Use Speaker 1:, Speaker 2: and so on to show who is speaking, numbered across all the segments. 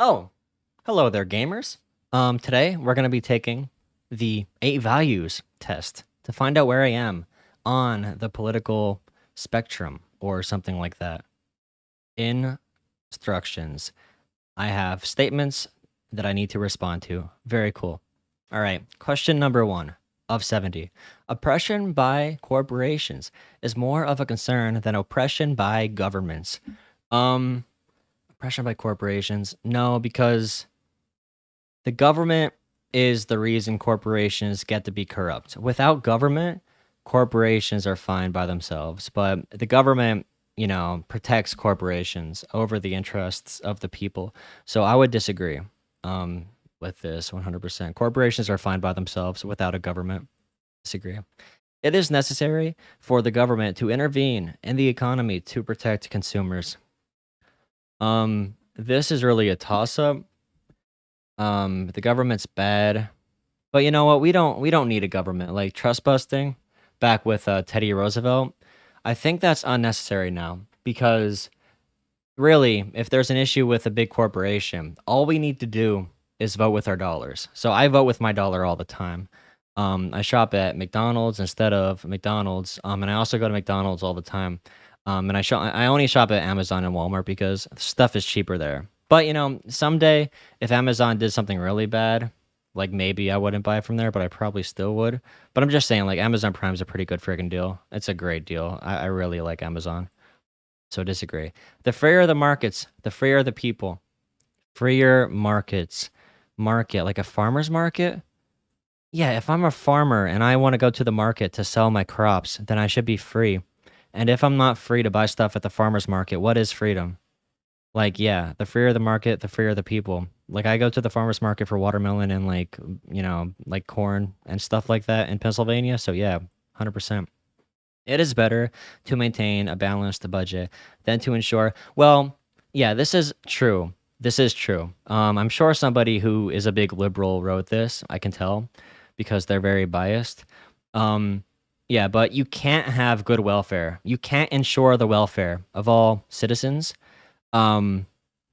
Speaker 1: Oh, hello there, gamers. Today we're going to be taking the 8 values test to find out where I am on the political spectrum or something like that. Instructions. I have statements that I need to respond to. Very cool. All right, question number 1 of 70. Oppression by corporations is more of a concern than oppression by governments. Um, Oppression by corporations? No, because the government is the reason corporations get to be corrupt. Without government, corporations are fine by themselves, but the government, protects corporations over the interests of the people. So I would disagree um, with this 100%. Corporations are fine by themselves without a government. Disagree. It is necessary for the government to intervene in the economy to protect consumers. This is really a toss-up. The government's bad, but you know what? We don't need a government. Like trust busting, back with Teddy Roosevelt. I think that's unnecessary now because really, if there's an issue with a big corporation, all we need to do is vote with our dollars. So I vote with my dollar all the time. I shop at McDonald's instead of McDonald's, and I also go to McDonald's all the time. And I only shop at Amazon and Walmart because stuff is cheaper there. But someday if Amazon did something really bad, like maybe I wouldn't buy from there, but I probably still would. But I'm just saying, like Amazon Prime's a pretty good friggin' deal. It's a great deal. I really like Amazon. So disagree. The freer the markets, the freer the people. Freer markets. Market, like a farmer's market? Yeah, if I'm a farmer and I want to go to the market to sell my crops, then I should be free. And if I'm not free to buy stuff at the farmer's market, what is freedom? Like, yeah, the freer the market, the freer the people. Like, I go to the farmer's market for watermelon and, like, like corn and stuff like that in Pennsylvania. So, yeah, 100%. It is better to maintain a balanced budget than to ensure. Well, yeah, this is true. This is true. I'm sure somebody who is a big liberal wrote this. I can tell because they're very biased. Um, yeah, but you can't have good welfare. You can't ensure the welfare of all citizens. Um,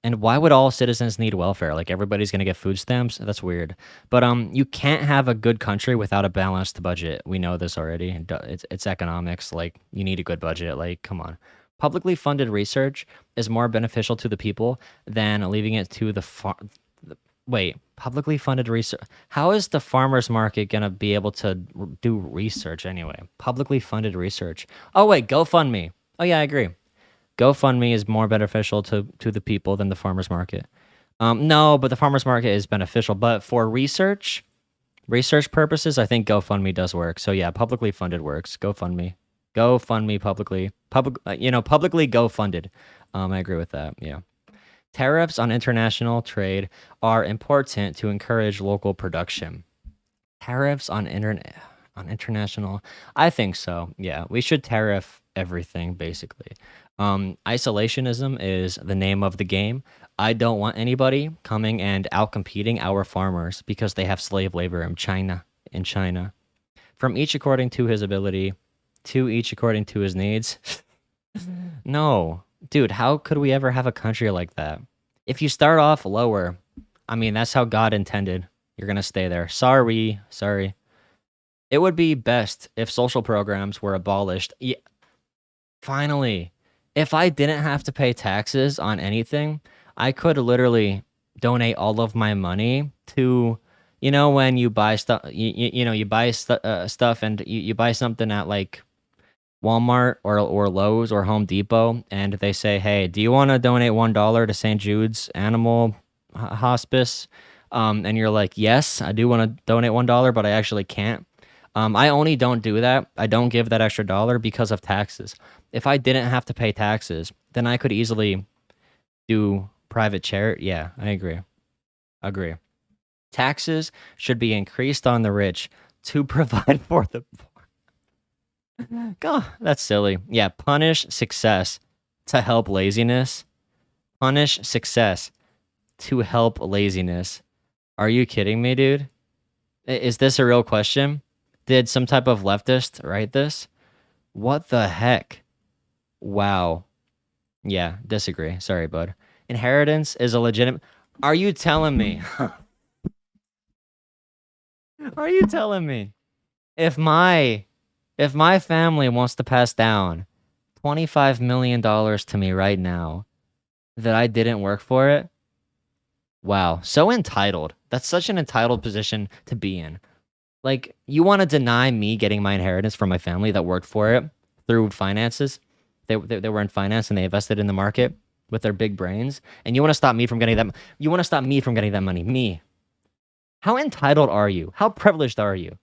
Speaker 1: and why would all citizens need welfare? Like everybody's gonna get food stamps? That's weird. But you can't have a good country without a balanced budget. We know this already. It's economics. Like you need a good budget. Like come on. Publicly funded research is more beneficial to the people than leaving it to the far. Wait, publicly funded research. How is the farmers market gonna be able to do research anyway? Publicly funded research. Oh wait, GoFundMe. Oh yeah, I agree. GoFundMe is more beneficial to the people than the farmers market. No, but the farmers market is beneficial. But for research purposes, I think GoFundMe does work. So yeah, publicly funded works. GoFundMe publicly go funded. I agree with that. Yeah. Tariffs on international trade are important to encourage local production. Tariffs on international. I think so. Yeah, we should tariff everything basically. Isolationism is the name of the game. I don't want anybody coming and outcompeting our farmers because they have slave labor in China. From each according to his ability, to each according to his needs. No, dude, how could we ever have a country like that? If you start off lower, I mean, that's how God intended. You're gonna stay there. Sorry. It would be best if social programs were abolished. Yeah, finally, if I didn't have to pay taxes on anything, I could literally donate all of my money to, when you buy stuff, you buy stuff and you buy something at like Walmart or Lowe's or Home Depot, and they say, "Hey, do you want to donate $1 to St. Jude's Animal Hospice?" And you're like, "Yes, I do want to donate $1, but I actually can't." I only don't do that. I don't give that extra dollar because of taxes. If I didn't have to pay taxes, then I could easily do private charity. Yeah, I agree. Agree. Taxes should be increased on the rich to provide for the poor. God, that's silly. Yeah, punish success to help laziness. Punish success to help laziness. Are you kidding me, dude? Is this a real question? Did some type of leftist write this? What the heck? Wow. Yeah, disagree. Sorry, bud. Inheritance is a legitimate. Are you telling me? Are you telling me if my family wants to pass down $25 million to me right now that I didn't work for it? Wow, so entitled. That's such an entitled position to be in. Like, you want to deny me getting my inheritance from my family that worked for it through finances? They were in finance and they invested in the market with their big brains. And you want to stop me from getting that? You want to stop me from getting that money? Me? How entitled are you? How privileged are you?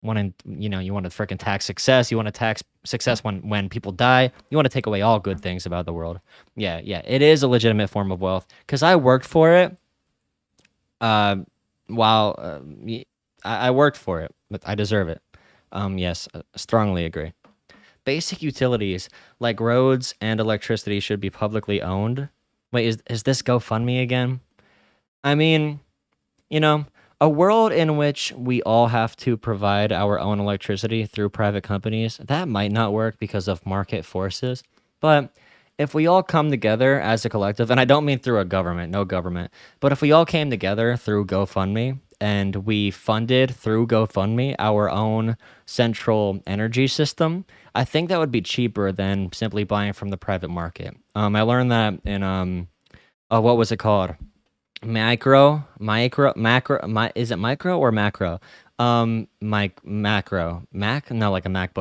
Speaker 1: You want to freaking tax success. You want to tax success when people die. You want to take away all good things about the world. Yeah, yeah, it is a legitimate form of wealth because I worked for it. Uh, while I worked for it, but I deserve it. Yes, strongly agree. Basic utilities like roads and electricity should be publicly owned. Wait, is this GoFundMe again? I mean, you know, a world in which we all have to provide our own electricity through private companies, that might not work because of market forces. But if we all come together as a collective, and I don't mean through a government, no government, but if we all came together through GoFundMe and we funded through GoFundMe our own central energy system, I think that would be cheaper than simply buying from the private market. I learned that in what was it called? Is it micro or macro? No, like a MacBook.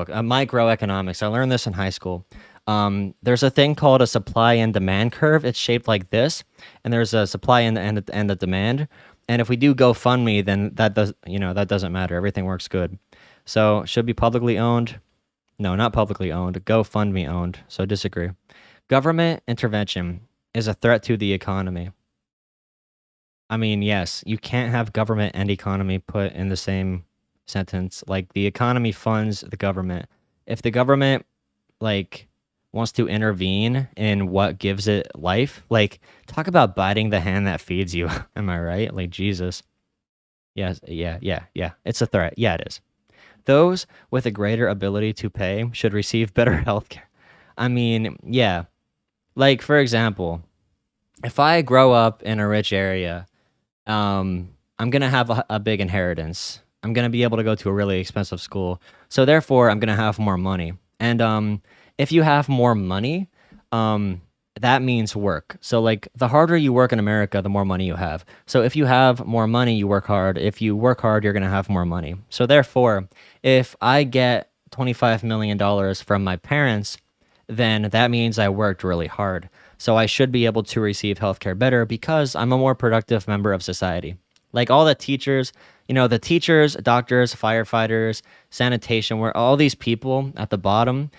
Speaker 1: Microeconomics. I learned this in high school. There's a thing called a supply and demand curve. It's shaped like this, and there's a supply and the demand. And if we do GoFundMe, then that doesn't matter. Everything works good. So should be publicly owned. No, not publicly owned. GoFundMe owned. So disagree. Government intervention is a threat to the economy. I mean, yes, you can't have government and economy put in the same sentence. Like the economy funds the government. If the government like wants to intervene in what gives it life, like talk about biting the hand that feeds you. Am I right? Like Jesus. Yes, yeah. It's a threat. Yeah, it is. Those with a greater ability to pay should receive better healthcare. I mean, yeah. Like for example, if I grow up in a rich area, I'm gonna have a big inheritance. I'm gonna be able to go to a really expensive school. So therefore, I'm gonna have more money. And if you have more money, um, that means work. So like the harder you work in America, the more money you have. So if you have more money, you work hard. If you work hard, you're gonna have more money. So therefore, if I get $25 million from my parents, then that means I worked really hard. So I should be able to receive healthcare better because I'm a more productive member of society. Like all the teachers, the teachers, doctors, firefighters, sanitation, where all these people at the bottom,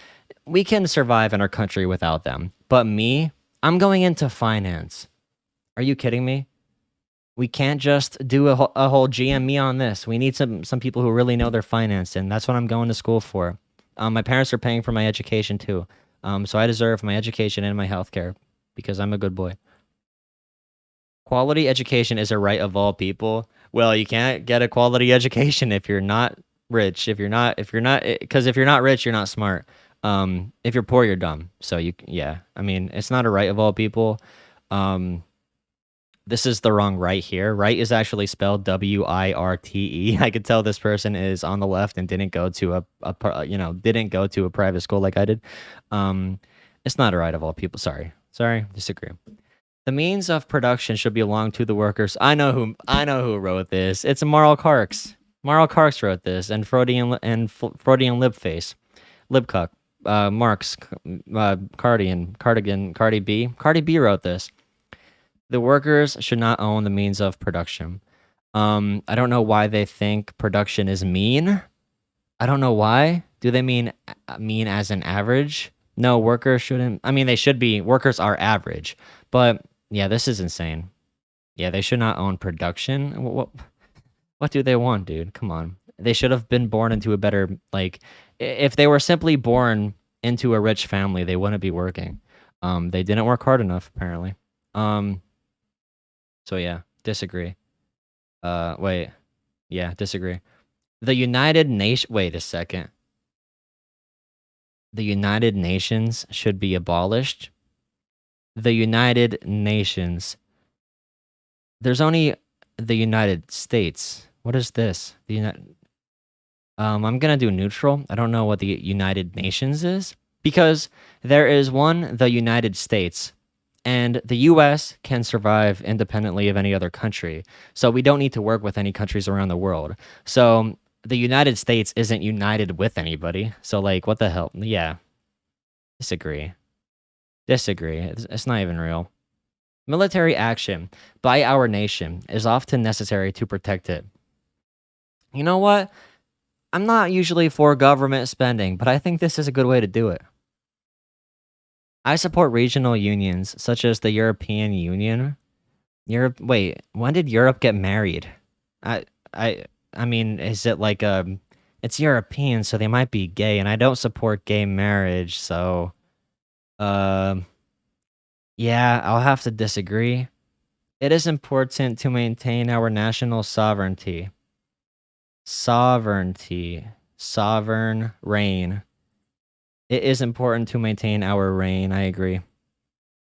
Speaker 1: we can survive in our country without them. But me, I'm going into finance. Are you kidding me? We can't just do a whole GME on this. We need some people who really know their finance, and that's what I'm going to school for. My parents are paying for my education too, so I deserve my education and my healthcare because I'm a good boy. Quality education is a right of all people. Well, you can't get a quality education if you're not rich. Because if you're not rich, you're not smart. If you're poor, you're dumb. So yeah. I mean, it's not a right of all people. Um, this is the wrong right here. Right is actually spelled WIRTE. I could tell this person is on the left and didn't go to didn't go to a private school like I did. Um, it's not a right of all people. Sorry, disagree. The means of production should belong to the workers. I know who wrote this. It's Marl Karks. Marl Karks wrote this, and Freudian libface, libcuck, Marx, Cardi B. Cardi B wrote this. The workers should not own the means of production. I don't know why they think production is mean. I don't know why. Do they mean as an average? No, workers shouldn't. I mean, they should be. Workers are average, but yeah, this is insane. Yeah, they should not own production. What do they want, dude? Come on. They should have been born into a better if they were simply born into a rich family, they wouldn't be working. They didn't work hard enough, apparently. Um, so yeah, disagree. Wait. Yeah, disagree. The United Nation. Wait a second. The United Nations should be abolished. The United Nations. There's only the United States. What is this? The United. I'm gonna do neutral. I don't know what the United Nations is because there is one, the United States, and the U.S. can survive independently of any other country. So we don't need to work with any countries around the world. So the United States isn't united with anybody. So like, what the hell? Yeah, disagree. Disagree. It's not even real. Military action by our nation is often necessary to protect it. You know what? I'm not usually for government spending, but I think this is a good way to do it. I support regional unions such as the European Union. Europe. Wait, when did Europe get married? I I I mean, is it like it's European, so they might be gay, and I don't support gay marriage, so um yeah, I'll have to disagree. It is important to maintain our national sovereignty. Sovereignty. Sovereign reign. It is important to maintain our reign. I agree.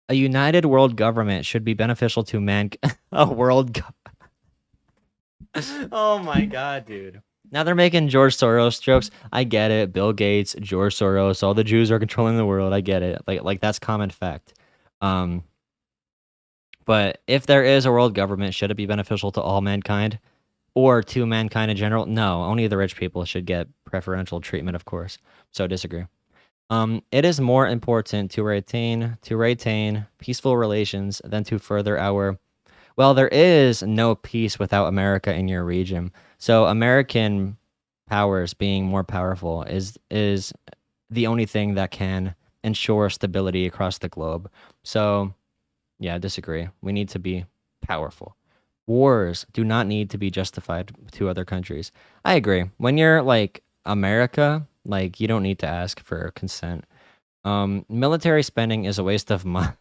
Speaker 1: A united world government should be beneficial to man. A world. Oh my god, dude. Now they're making George Soros jokes. I get it. Bill Gates, George Soros, all the Jews are controlling the world. I get it. Like that's common fact. Um, but if there is a world government, should it be beneficial to all mankind or to mankind in general? No, only the rich people should get preferential treatment, of course. So disagree. It is more important to retain peaceful relations than to further our. Well, there is no peace without America in your region. So American powers being more powerful is the only thing that can ensure stability across the globe. So yeah, disagree. We need to be powerful. Wars do not need to be justified to other countries. I agree. When you're like America, like you don't need to ask for consent. Military spending is a waste of money.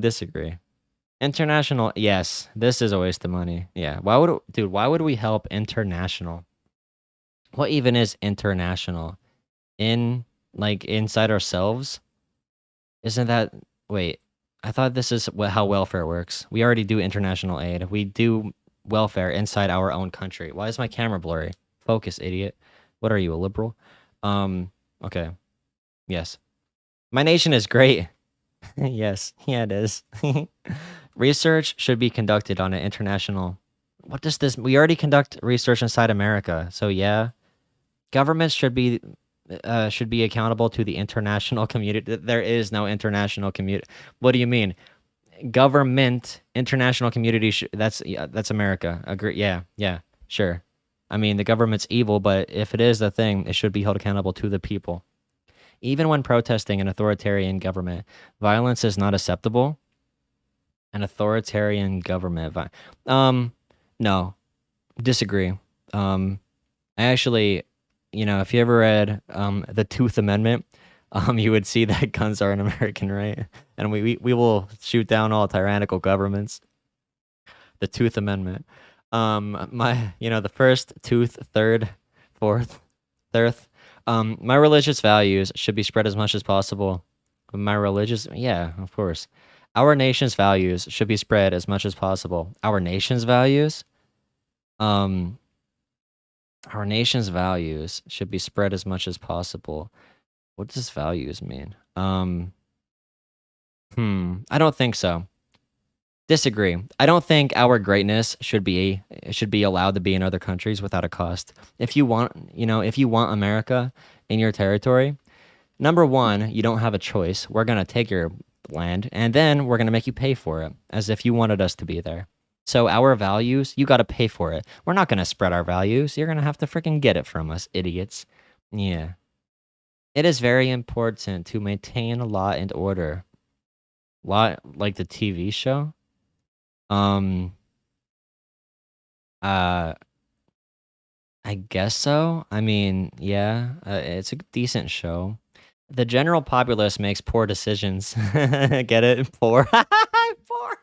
Speaker 1: Disagree. International, yes, this is a waste of money. Yeah, why would we help international? What even is international? In like inside ourselves? Isn't that wait, I thought this is how welfare works. We already do international aid. We do welfare inside our own country. Why is my camera blurry? Focus, idiot. What are you, a liberal? Um, okay. Yes. My nation is great. Yes. Yeah, it is. Research should be conducted on an international. What does this? We already conduct research inside America, so yeah. Governments should be accountable to the international community. There is no international community. What do you mean? Government, international community. That's yeah, that's America. Agree? Yeah, yeah, sure. I mean, the government's evil, but if it is a thing, it should be held accountable to the people. Even when protesting an authoritarian government, violence is not acceptable. An authoritarian government. No, disagree. I actually, if you ever read the Tooth Amendment, you would see that guns are an American right, and we will shoot down all tyrannical governments. The Tooth Amendment. The first tooth, third, fourth, third. My religious values should be spread as much as possible. Yeah, of course. Our nation's values should be spread as much as possible. Our nation's values? Um, our nation's values should be spread as much as possible. What does values mean? I don't think so. Disagree. I don't think our greatness should be allowed to be in other countries without a cost. If you want America in your territory, number one, you don't have a choice. We're gonna take your land, and then we're gonna make you pay for it, as if you wanted us to be there. So our values, you gotta pay for it. We're not gonna spread our values. You're gonna have to freaking get it from us, idiots. Yeah. It is very important to maintain law and order. Law, like the TV show. Um. Uh. I guess so. I mean, yeah, it's a decent show. The general populace makes poor decisions. Get it? Poor. Poor.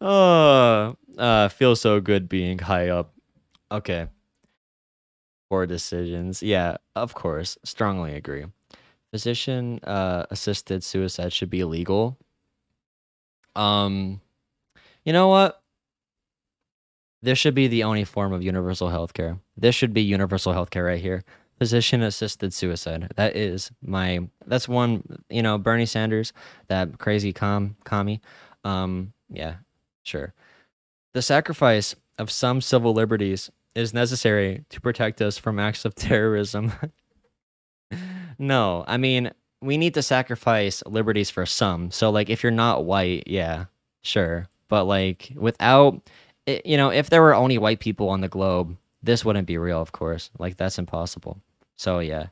Speaker 1: Oh, feels so good being high up. Okay, poor decisions. Yeah, of course. Strongly agree. physician assisted suicide should be illegal. Um, you know what? This should be the only form of universal healthcare. This should be universal healthcare right here. Physician assisted suicide. That's one, Bernie Sanders, that crazy commie. Yeah, sure. The sacrifice of some civil liberties is necessary to protect us from acts of terrorism. No, I mean, we need to sacrifice liberties for some. So, like, if you're not white, yeah, sure. But, like, if there were only white people on the globe, this wouldn't be real, of course. Like, that's impossible. So, yeah.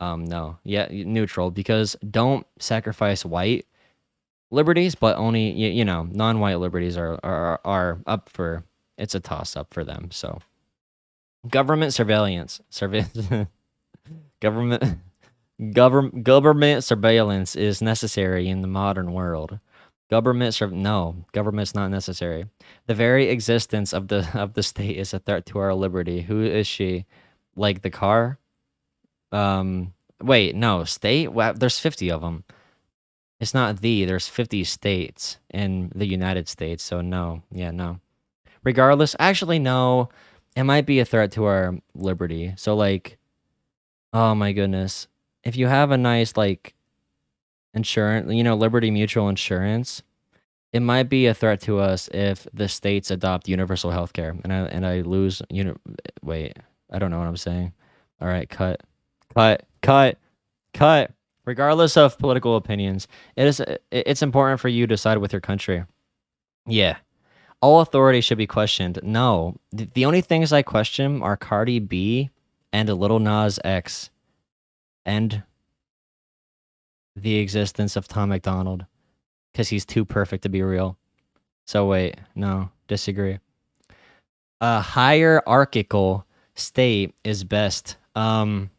Speaker 1: No. Yeah, neutral, because don't sacrifice white liberties, but only, non-white liberties are up for, it's a toss up for them. So, government surveillance, government. Government surveillance is necessary in the modern world. No, government's not necessary. The very existence of the state is a threat to our liberty. Who is she? Like the car? Wait, no, state? Wow, there's 50 of them. It's not there's 50 states in the United States, so no. Yeah, no. Regardless, actually no, it might be a threat to our liberty. So like, oh my goodness. If you have a nice like insurance, Liberty Mutual Insurance, it might be a threat to us if the states adopt universal health care and I lose wait, I don't know what I'm saying. All right, cut, cut, cut. Regardless of political opinions, it's important for you to side with your country. Yeah. All authority should be questioned. No. The only things I question are Cardi B and Little Nas X and the existence of Tom McDonald, because he's too perfect to be real. So wait, no, disagree. A hierarchical state is best. Arch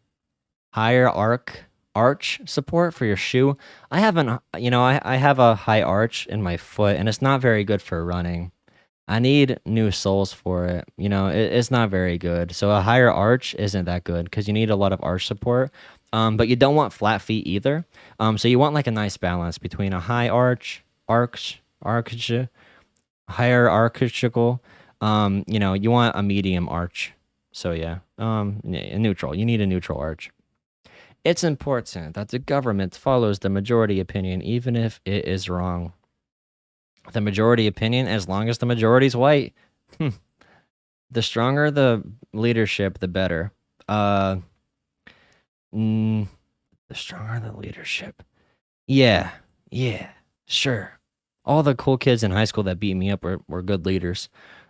Speaker 1: support for your shoe. I haven't, I have a high arch in my foot, and it's not very good for running. I need new soles for it. It's not very good. So a higher arch isn't that good because you need a lot of arch support. But you don't want flat feet either. So you want like a nice balance between a high hierarchical. You want a medium arch. So yeah, neutral. You need a neutral arch. It's important that the government follows the majority opinion, even if it is wrong. The majority opinion, as long as the majority's white. The stronger the leadership, the better. The stronger the leadership. Yeah, sure. All the cool kids in high school that beat me up were good leaders.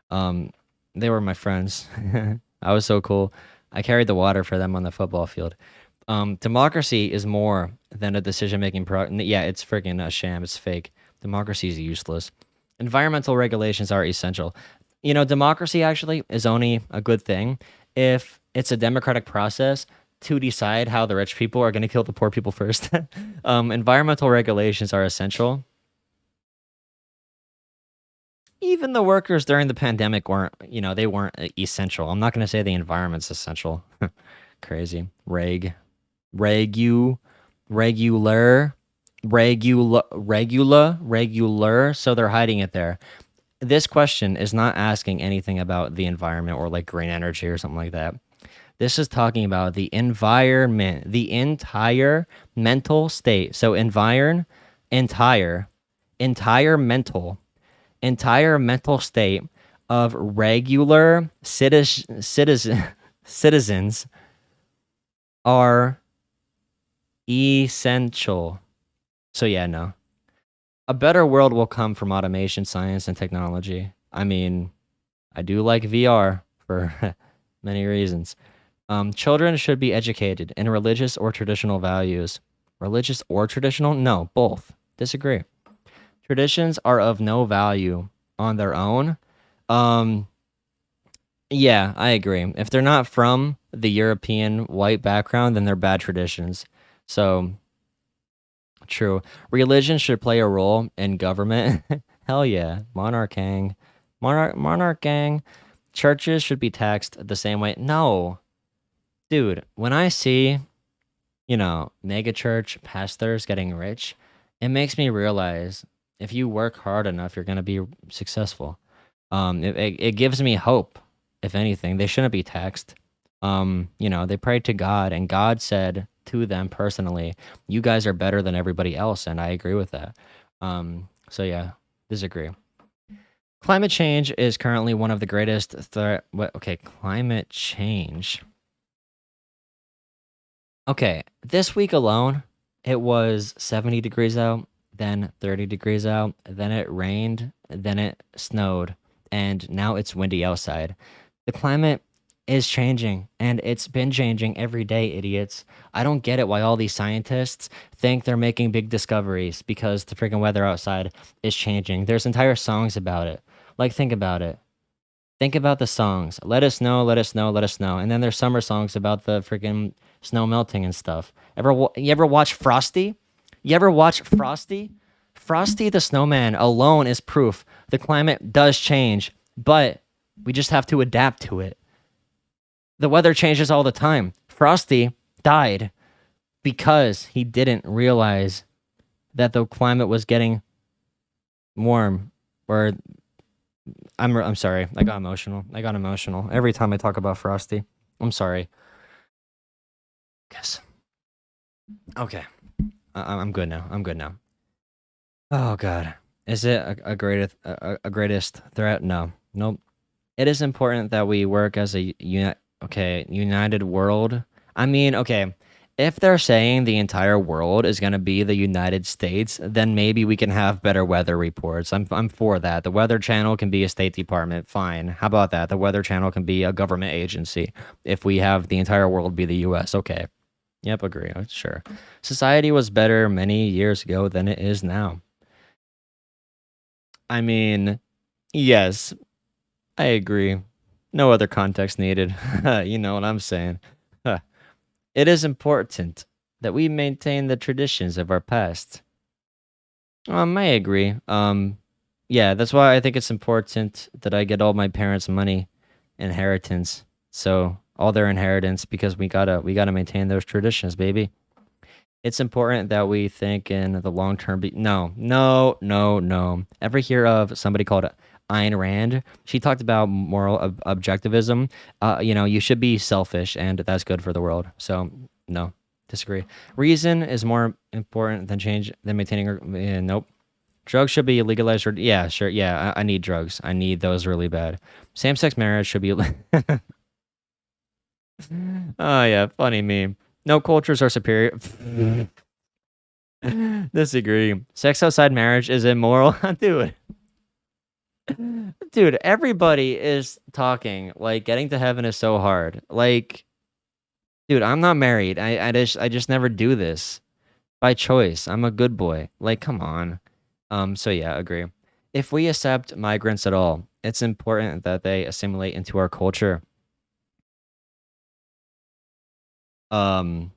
Speaker 1: They were my friends. I was so cool. I carried the water for them on the football field. Democracy is more than a decision-making Yeah, it's freaking a sham. It's fake. Democracy is useless. Environmental regulations are essential. Democracy actually is only a good thing if it's a democratic process to decide how the rich people are going to kill the poor people first. Environmental regulations are essential. Even the workers during the pandemic weren't, they weren't essential. I'm not going to say the environment's essential. Crazy. Regular. So they're hiding it there. This question is not asking anything about the environment or like green energy or something like that. This is talking about the environment, the entire mental state. So entire mental state of regular citizens are essential. So yeah, no. A better world will come from automation, science, and technology. I mean, I do like VR for many reasons. Children should be educated in religious or traditional values. Religious or traditional? No, both. Disagree. Traditions are of no value on their own. Yeah, I agree. If they're not from the European white background, then they're bad traditions. So, true. Religion should play a role in government. Hell yeah. Monarch gang. Monarch gang. Churches should be taxed the same way. No. Dude, when I see mega church pastors getting rich, it makes me realize if you work hard enough, you're gonna be successful. It gives me hope. If anything, they shouldn't be taxed. They prayed to God, and God said to them personally, "You guys are better than everybody else," and I agree with that. So yeah, disagree. Climate change is currently one of the greatest threat. What? Okay, climate change. Okay, this week alone, it was 70 degrees out, then 30 degrees out, then it rained, then it snowed, and now it's windy outside. The climate is changing, and it's been changing every day, idiots. I don't get it why all these scientists think they're making big discoveries because the freaking weather outside is changing. There's entire songs about it. Like, think about it. Think about the songs. Let us know, let us know, let us know. And then there's summer songs about the freaking snow melting and stuff. You ever watch Frosty? You ever watch Frosty? Frosty the Snowman alone is proof the climate does change, but we just have to adapt to it. The weather changes all the time. Frosty died because he didn't realize that the climate was getting warm or I'm sorry. I got emotional. I got emotional every time I talk about Frosty. I'm sorry. Guess. Okay. I'm good now. I'm good now. Oh God. Is it a greatest threat? No. Nope. It is important that we work as a united world. I mean, okay, if they're saying the entire world is going to be the United States, then maybe we can have better weather reports. I'm for that. The Weather Channel can be a State Department. Fine. How about that? The Weather Channel can be a government agency. If we have the entire world be the US, okay. Yep, agree. Sure. Society was better many years ago than it is now. I mean, yes, I agree. No other context needed. You know what I'm saying. Huh. It is important that we maintain the traditions of our past. I agree. Yeah, that's why I think it's important that I get all my parents' money, inheritance. So all their inheritance because we gotta maintain those traditions, baby. It's important that we think in the long term. No, no, no, no. Ever hear of somebody called Ayn Rand? She talked about moral objectivism. You should be selfish, and that's good for the world. So no, disagree. Reason is more important than maintaining. Nope. Drugs should be legalized. Yeah, sure. Yeah, I need drugs. I need those really bad. Same-sex marriage should be. Oh yeah, funny meme. No cultures are superior. Disagree. Sex outside marriage is immoral. Dude. Dude, everybody is talking like getting to heaven is so hard. Like, dude, I'm not married. I just never do this by choice. I'm a good boy. Like, come on. So yeah, agree. If we accept migrants at all, it's important that they assimilate into our culture. Um,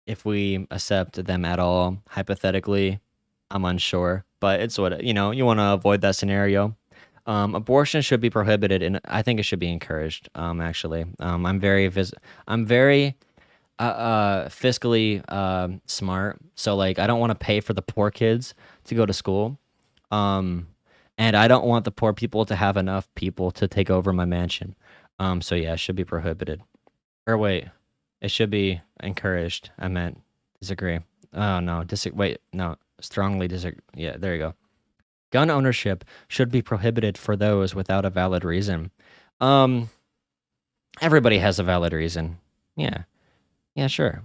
Speaker 1: if we accept them at all, hypothetically, I'm unsure, but it's what you want to avoid that scenario. Abortion should be prohibited, and I think it should be encouraged. Actually, I'm very fiscally smart, so like I don't want to pay for the poor kids to go to school, um, and I don't want the poor people to have enough people to take over my mansion. So yeah, it should be prohibited. Or wait, it should be encouraged. I meant disagree. Oh no, wait, no, strongly disagree. Yeah, there you go. Gun ownership should be prohibited for those without a valid reason. Um, Everybody has a valid reason. Yeah, yeah, sure.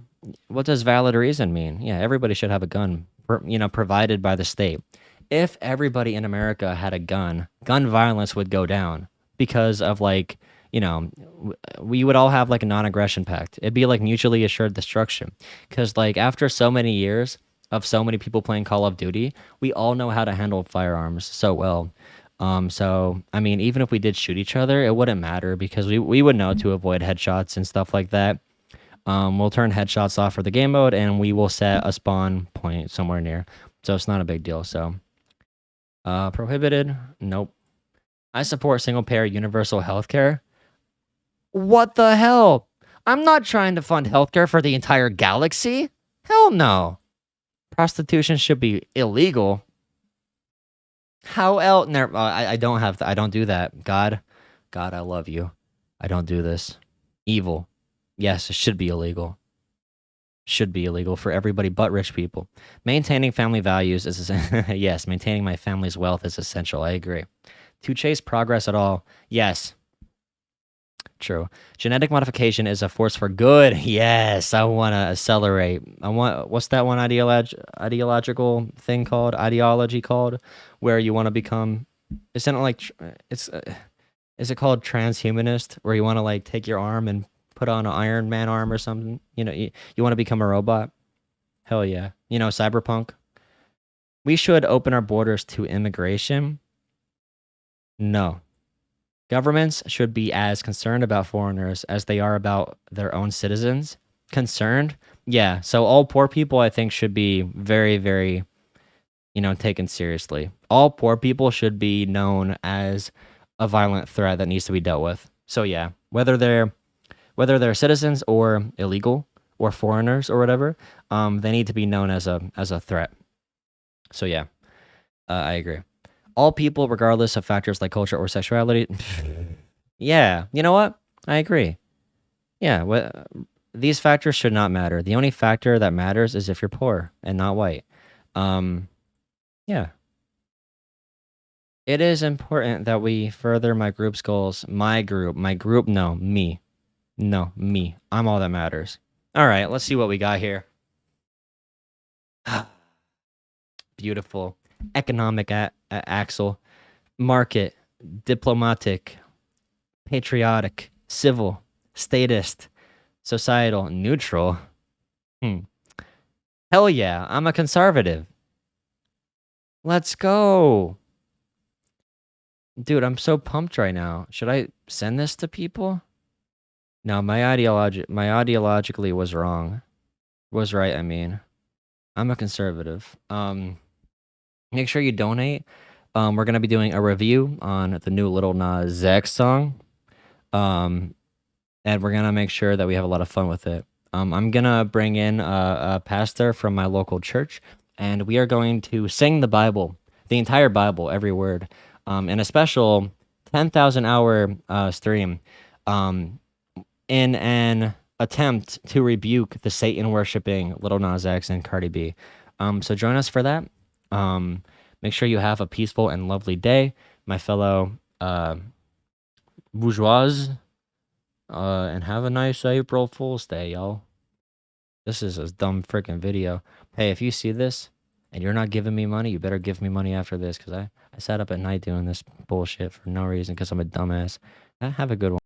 Speaker 1: What does valid reason mean? Yeah, everybody should have a gun, provided by the state. If everybody in America had a gun, gun violence would go down because of like, we would all have like a non-aggression pact. It'd be like mutually assured destruction. Because like after so many years of so many people playing Call of Duty, we all know how to handle firearms so well. So I mean, even if we did shoot each other, it wouldn't matter because we would know to avoid headshots and stuff like that. We'll turn headshots off for the game mode, and we will set a spawn point somewhere near. So it's not a big deal. So, prohibited? Nope. I support single payer universal healthcare. What the hell? I'm not trying to fund healthcare for the entire galaxy. Hell no. Prostitution should be illegal. How else? I don't have. I don't do that. God, I love you. I don't do this. Evil. Yes, it should be illegal. Should be illegal for everybody but rich people. Maintaining family values is yes. Maintaining my family's wealth is essential. I agree. To chase progress at all, yes. True. Genetic modification is a force for good. Yes, I want to accelerate. I want what's that one ideological thing called? Ideology called where you want to become isn't it like it's is it called transhumanist where you want to like take your arm and put on an Iron Man arm or something? You want to become a robot? Hell yeah. Cyberpunk. We should open our borders to immigration. No. Governments should be as concerned about foreigners as they are about their own citizens. Concerned? Yeah. So all poor people, I think, should be very, very, taken seriously. All poor people should be known as a violent threat that needs to be dealt with. So yeah, whether they're citizens or illegal or foreigners or whatever, they need to be known as a threat. So yeah, I agree. All people, regardless of factors like culture or sexuality. Yeah, you know what? I agree. Yeah, these factors should not matter. The only factor that matters is if you're poor and not white. Yeah. It is important that we further my group's goals. My group, no, me. No, me. I'm all that matters. All right, let's see what we got here. Beautiful. Economic axle. Market. Diplomatic. Patriotic. Civil. Statist. Societal. Neutral. Hell yeah, I'm a conservative. Let's go. Dude, I'm so pumped right now. Should I send this to people? No, my ideologically was wrong. Was right, I mean. I'm a conservative. Make sure you donate. We're gonna be doing a review on the new Lil Nas X song. And we're gonna make sure that we have a lot of fun with it. I'm gonna bring in a pastor from my local church, and we are going to sing the Bible, the entire Bible, every word, in a special 10,000 hour stream, in an attempt to rebuke the Satan worshiping Lil Nas X and Cardi B. So join us for that. Make sure you have a peaceful and lovely day, my fellow bourgeois. And have a nice April Fool's Day, y'all. This is a dumb freaking video. Hey, if you see this and you're not giving me money, you better give me money after this, because I sat up at night doing this bullshit for no reason because I'm a dumbass. Have a good one.